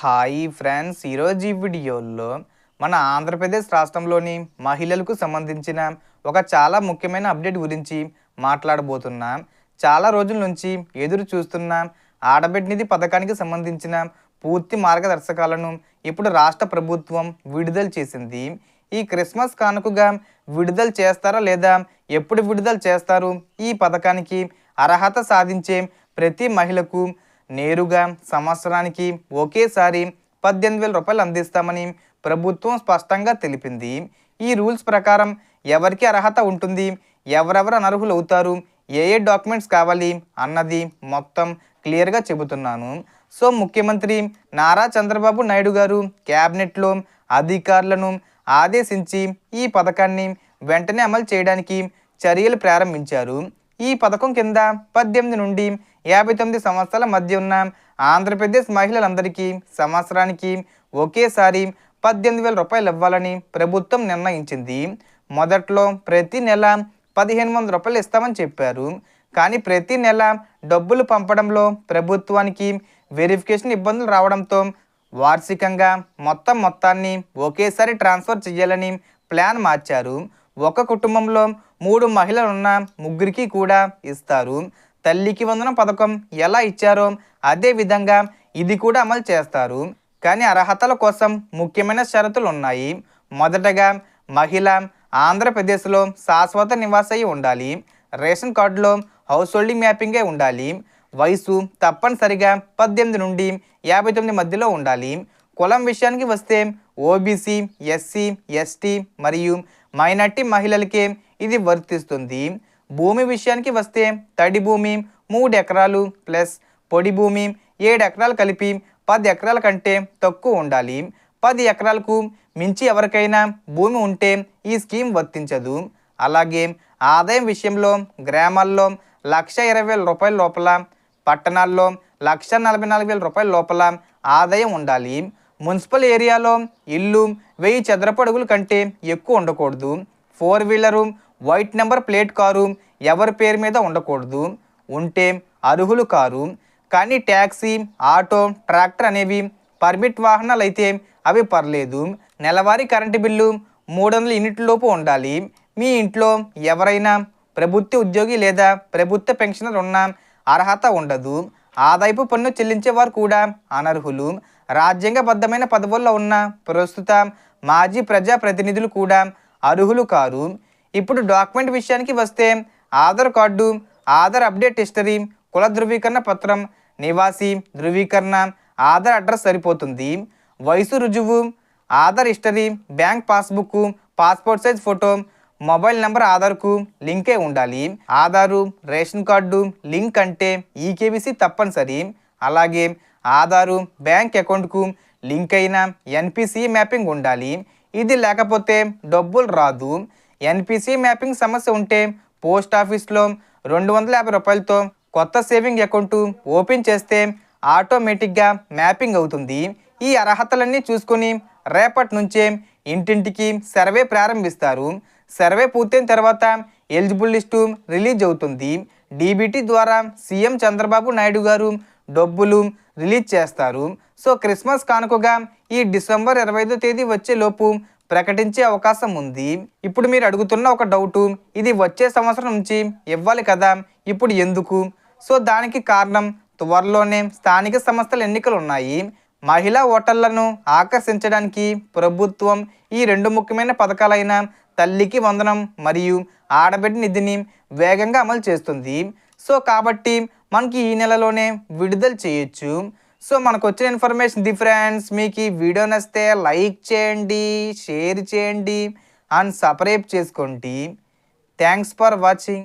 Hi friends, ఈరోజు ఈ వీడియోలో మన ఆంధ్రప్రదేశ్ రాష్ట్రంలోని మహిళలకు సంబంధించిన ఒక చాలా ముఖ్యమైన అప్డేట్ గురించి మాట్లాడబోతున్నాం. చాలా రోజుల నుంచి ఎదురు చూస్తున్న ఆడబిడ్డ నిధి పథకానికి సంబంధించిన పూర్తి మార్గదర్శకాలను ఇప్పుడు రాష్ట్ర ప్రభుత్వం విడుదల చేసింది. ఈ క్రిస్మస్ కానుకగా విడుదల చేస్తారా లేదా, ఎప్పుడు విడుదల చేస్తారు? ఈ పథకానికి అర్హత సాధించే ప్రతి మహిళకు నేరుగా సంవత్సరానికి ఒకేసారి 18,000 రూపాయలు అందిస్తామని ప్రభుత్వం స్పష్టంగా తెలిపింది. ఈ రూల్స్ ప్రకారం ఎవరికి అర్హత ఉంటుంది, ఎవరెవరు అనర్హులు అవుతారు, ఏ డాక్యుమెంట్స్ కావాలి అన్నది మొత్తం క్లియర్గా చెబుతున్నాను. సో ముఖ్యమంత్రి నారా చంద్రబాబు నాయుడు గారు క్యాబినెట్లో అధికారులను ఆదేశించి ఈ పథకాన్ని వెంటనే అమలు చేయడానికి చర్యలు ప్రారంభించారు. ఈ పథకం కింద 18 నుండి 59 సంవత్సరాల మధ్య ఉన్న ఆంధ్రప్రదేశ్ మహిళలందరికీ సంవత్సరానికి ఒకేసారి 18,000 రూపాయలు ఇవ్వాలని ప్రభుత్వం నిర్ణయించింది. మొదట్లో ప్రతి నెల 1,500 రూపాయలు ఇస్తామని చెప్పారు. కానీ ప్రతి నెల డబ్బులు పంపడంలో ప్రభుత్వానికి వెరిఫికేషన్ ఇబ్బందులు రావడంతో వార్షికంగా మొత్తాన్ని ఒకేసారి ట్రాన్స్ఫర్ చేయాలని ప్లాన్ మార్చారు. ఒక కుటుంబంలో 3 మహిళలున్న ముగ్గురికి కూడా ఇస్తారు. తల్లికి వందనం పథకం ఎలా ఇచ్చారో అదే విధంగా ఇది కూడా అమలు చేస్తారు. కానీ అర్హతల కోసం ముఖ్యమైన షరతులు ఉన్నాయి. మొదటగా మహిళ ఆంధ్రప్రదేశ్లో శాశ్వత నివాసయి ఉండాలి. రేషన్ కార్డులో హౌస్ హోల్డింగ్ మ్యాపింగే ఉండాలి. వయసు తప్పనిసరిగా 18 నుండి 59 మధ్యలో ఉండాలి. కులం విషయానికి వస్తే ఓబీసీ, ఎస్సీ, ఎస్టీ మరియు మైనార్టీ మహిళలకే ఇది వర్తిస్తుంది. భూమి విషయానికి వస్తే తడి భూమి 3 ఎకరాలు ప్లస్ పొడి భూమి 7 ఎకరాలు కలిపి 10 ఎకరాల కంటే తక్కువ ఉండాలి. 10 ఎకరాలకు మించి ఎవరికైనా భూమి ఉంటే ఈ స్కీమ్ వర్తించదు. అలాగే ఆదాయం విషయంలో గ్రామాల్లో 1,20,000 రూపాయల లోపల, పట్టణాల్లో 1,44,000 రూపాయల లోపల ఆదాయం ఉండాలి. మున్సిపల్ ఏరియాలో ఇల్లు 1000 చదరపు అడుగుల కంటే ఎక్కువ ఉండకూడదు. 4 wheeler white number plate car ఎవరి పేరు మీద ఉండకూడదు. ఉంటే అర్హులు కారు. కానీ ట్యాక్సీ, ఆటో, ట్రాక్టర్ అనేవి పర్మిట్ వాహనాలు అయితే అవి పర్లేదు. నెలవారీ కరెంటు బిల్లు 300 యూనిట్ల లోపు ఉండాలి. మీ ఇంట్లో ఎవరైనా ప్రభుత్వ ఉద్యోగి లేదా ప్రభుత్వ పెన్షనర్ ఉన్న అర్హత ఉండదు. ఆదాయపు పన్ను చెల్లించేవారు కూడా అనర్హులు. రాజ్యాంగబద్ధమైన పదవుల్లో ఉన్న ప్రస్తుత మాజీ ప్రజాప్రతినిధులు కూడా అర్హులు కారు. ఇప్పుడు డాక్యుమెంట్ విషయానికి వస్తే Aadhaar card, Aadhaar update history, కుల ధృవీకరణ పత్రం, నివాసి ధృవీకరణ, ఆధార్ అడ్రస్ సరిపోతుంది. వయసు రుజువు, Aadhaar history, bank passbook, passport size photo, mobile number ఆధార్కు లింకే ఉండాలి. ఆధారు, రేషన్ కార్డు లింక్ అంటే ఈకేబీసీ తప్పనిసరి. అలాగే ఆధారు బ్యాంక్ అకౌంట్కు లింక్ అయిన ఎన్పిసి మ్యాపింగ్ ఉండాలి. ఇది లేకపోతే డబ్బులు రాదు. ఎన్పిసి మ్యాపింగ్ సమస్య ఉంటే పోస్ట్ ఆఫీస్లో 250 రూపాయలతో కొత్త సేవింగ్ అకౌంట్ ఓపెన్ చేస్తే ఆటోమేటిక్గా మ్యాపింగ్ అవుతుంది. ఈ అర్హతలన్నీ చూసుకొని రేపటి నుంచే ఇంటింటికి సర్వే ప్రారంభిస్తారు. సర్వే పూర్తయిన తర్వాత ఎలిజిబుల్ లిస్టు రిలీజ్ అవుతుంది. డీబీటీ ద్వారా సీఎం చంద్రబాబు నాయుడు గారు డబ్బులు రిలీజ్ చేస్తారు. సో క్రిస్మస్ కానుకగా ఈ డిసెంబర్ 25వ తేదీ వచ్చేలోపు ప్రకటించే అవకాశం ఉంది. ఇప్పుడు మీరు అడుగుతున్న ఒక డౌటు, ఇది వచ్చే సంవత్సరం నుంచి ఇవ్వాలి కదా, ఇప్పుడు ఎందుకు? సో దానికి కారణం త్వరలోనే స్థానిక సంస్థల ఎన్నికలు ఉన్నాయి. మహిళా ఓటర్లను ఆకర్షించడానికి ప్రభుత్వం ఈ 2 ముఖ్యమైన పథకాలైన తల్లికి వందనం మరియు ఆడబిడ్డ నిధిని వేగంగా అమలు చేస్తుంది. సో కాబట్టి మనకి ఈ నెలలోనే విడుదల చేయొచ్చు. సో మనకు వచ్చిన ఇన్ఫర్మేషన్ ది ఫ్రెండ్స్. మీకు ఈ వీడియో నచ్చితే లైక్ చేయండి, షేర్ చేయండి అండ్ సబ్స్క్రైబ్ చేసుకోండి. Thanks for watching.